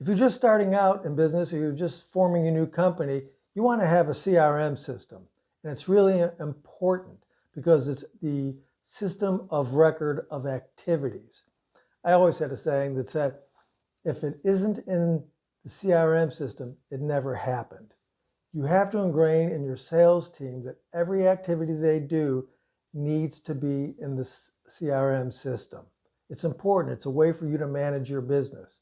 If you're just starting out in business or you're just forming a new company, you want to have a CRM system. And it's really important because it's the system of record of activities. I always had a saying that said, if it isn't in the CRM system, it never happened. You have to ingrain in your sales team that every activity they do needs to be in the CRM system. It's important. It's a way for you to manage your business.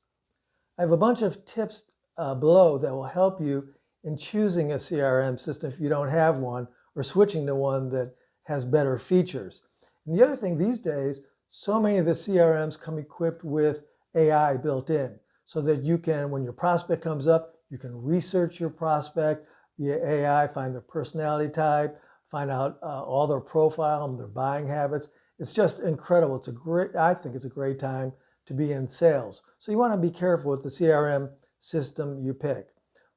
I have a bunch of tips below that will help you in choosing a CRM system if you don't have one, or switching to one that has better features. And the other thing these days, so many of the CRMs come equipped with AI built in, so that you can, when your prospect comes up, you can research your prospect via AI, find their personality type, find out all their profile and their buying habits. It's just incredible. I think it's a great time to be in sales. So you want to be careful with the CRM system you pick.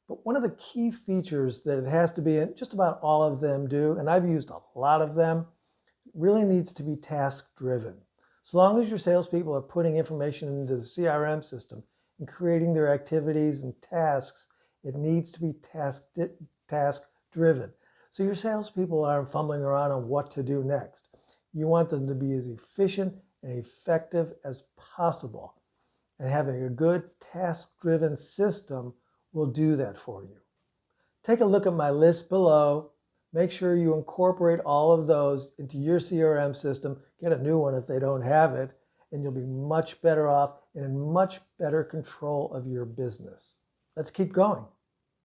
But one of the key features that it has to be in, just about all of them do, and I've used a lot of them, really needs to be task driven. So long as your salespeople are putting information into the CRM system and creating their activities and tasks, it needs to be task driven. So your salespeople aren't fumbling around on what to do next. You want them to be as efficient and effective as possible. And having a good task-driven system will do that for you. Take a look at my list below. Make sure you incorporate all of those into your CRM system. Get a new one if they don't have it, and you'll be much better off and in much better control of your business. Let's keep going.